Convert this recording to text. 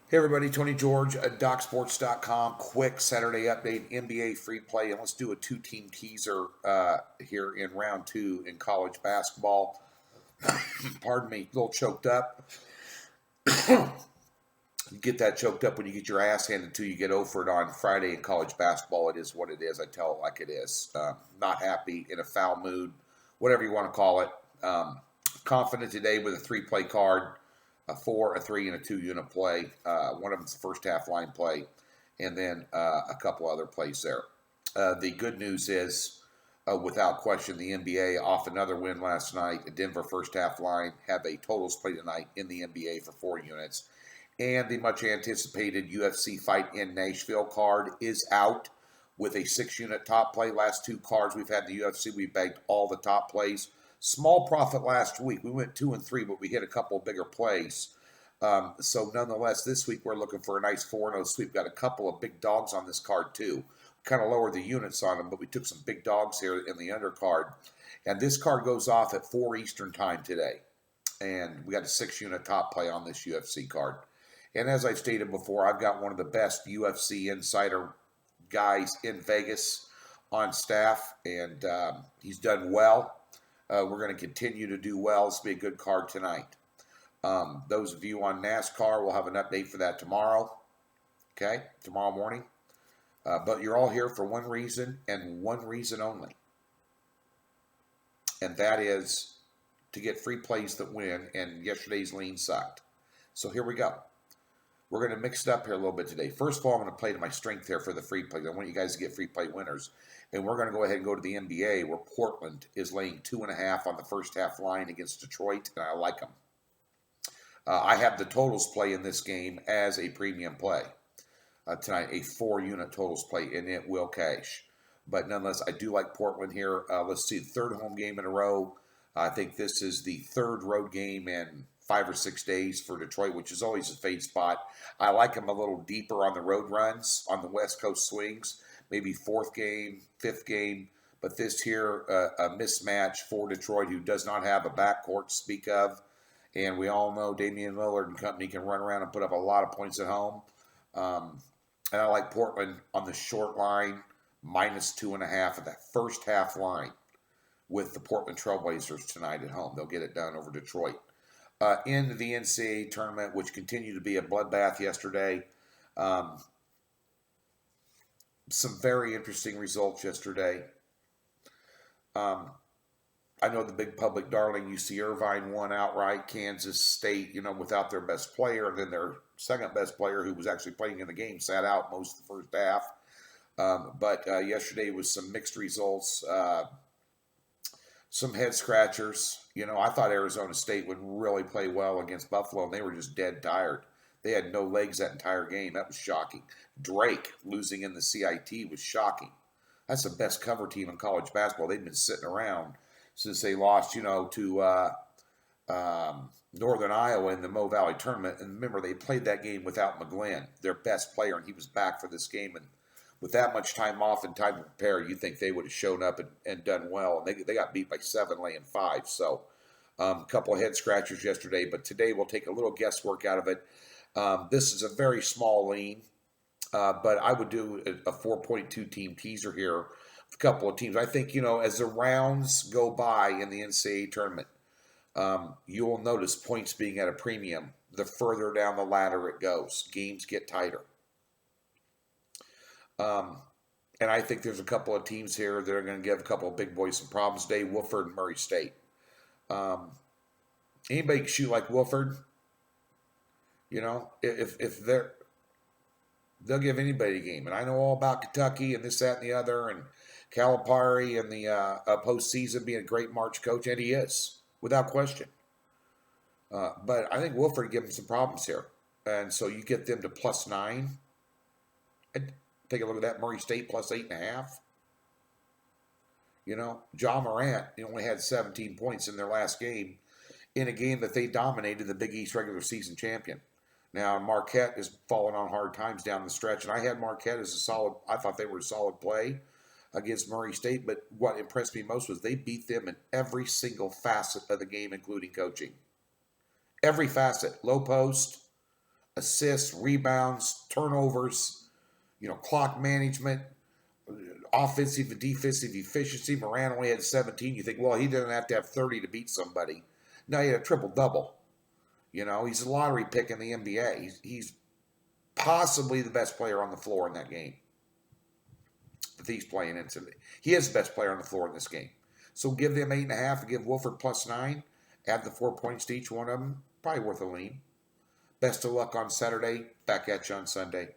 Hey everybody, Tony George at DocSports.com. Quick Saturday update, NBA free play, and let's do a two-team teaser here in round two in college basketball. Pardon me, a little choked up. You get that choked up when you get your ass handed to you. Get over it on Friday in college basketball. It is what it is. I tell it like it is. Not happy, in a foul mood, whatever you want to call it. Confident today with a three-play card, a 4, a 3, and a 2-unit play. One of them's first half line play, and then a couple other plays there. The good news is, without question, the NBA off another win last night. The Denver first half line have a totals play tonight in the NBA for 4 units. And the much anticipated UFC fight in Nashville card is out with a 6-unit top play. Last 2 cards we've had in the UFC, we bagged all the top plays. Small profit last week. We went 2 and 3, but we hit a couple bigger plays. So nonetheless, this week we're looking for a nice 4-0 sweep. Got a couple of big dogs on this card too. Kind of lowered the units on them, but we took some big dogs here in the undercard. And this card goes off at 4 Eastern time today. And we got a 6-unit top play on this UFC card. And as I've stated before, I've got one of the best UFC insider guys in Vegas on staff, and he's done well. We're going to continue to do well. This will be a good card tonight. Those of you on NASCAR will have an update for that tomorrow, okay, tomorrow morning. But you're all here for one reason and one reason only, and that is to get free plays that win, and yesterday's lean sucked. So here we go. We're going to mix it up here a little bit today. First of all, I'm going to play to my strength here for the free play. I want you guys to get free play winners. And we're going to go ahead and go to the NBA, where Portland is laying 2.5 on the first half line against Detroit, and I like them. I have the totals play in this game as a premium play. Tonight, a 4-unit totals play, and it will cash. But nonetheless, I do like Portland here. Let's see, the third home game in a row. I think this is the third road game in 5 or 6 days for Detroit, which is always a fade spot. I like them a little deeper on the road runs, on the West Coast swings, maybe 4th game, 5th game. But this here, a mismatch for Detroit, who does not have a backcourt to speak of. And we all know Damian Lillard and company can run around and put up a lot of points at home. And I like Portland on the short line, -2.5 at that first half line with the Portland Trailblazers tonight at home. They'll get it done over Detroit. In the NCAA tournament, which continued to be a bloodbath yesterday. Some very interesting results yesterday. I know the big public darling UC Irvine won outright. Kansas State, without their best player, and then their second best player, who was actually playing in the game, sat out most of the first half. But yesterday was some mixed results. Some head scratchers. I thought Arizona State would really play well against Buffalo, and they were just dead tired. They had no legs that entire game. That was shocking. Drake losing in the CIT was shocking. That's the best cover team in college basketball. They've been sitting around since they lost, to Northern Iowa in the Mo Valley tournament. And remember, they played that game without McGlynn, their best player, and he was back for this game. And with that much time off and time to prepare, you think they would have shown up and done well. And they got beat by 7, laying 5. So a couple of head scratchers yesterday. But today we'll take a little guesswork out of it. This is a very small lean, but I would do a 4.2 team teaser here with a couple of teams. I think, as the rounds go by in the NCAA tournament, you will notice points being at a premium the further down the ladder it goes. Games get tighter. And I think there's a couple of teams here that are going to give a couple of big boys some problems today. Wofford and Murray State. Anybody can shoot like Wofford. If they'll give anybody a game. And I know all about Kentucky and this, that, and the other, and Calipari and the postseason being a great March coach, and he is, without question. But I think Wofford give them some problems here. And so you get them to +9. I'd take a look at that. Murray State +8.5. Ja Morant, he only had 17 points in their last game in a game that they dominated the Big East regular season champion. Now, Marquette is falling on hard times down the stretch, and I had Marquette as I thought they were a solid play against Murray State, but what impressed me most was they beat them in every single facet of the game, including coaching. Every facet, low post, assists, rebounds, turnovers, clock management, offensive and defensive efficiency. Moran only had 17. You think, well, he doesn't have to have 30 to beat somebody. No, he had a triple-double. He's a lottery pick in the NBA. He's possibly the best player on the floor in that game. If he's playing into it. He is the best player on the floor in this game. So give them 8.5 and give Wolford +9. Add the 4 points to each one of them. Probably worth a lean. Best of luck on Saturday. Back at you on Sunday.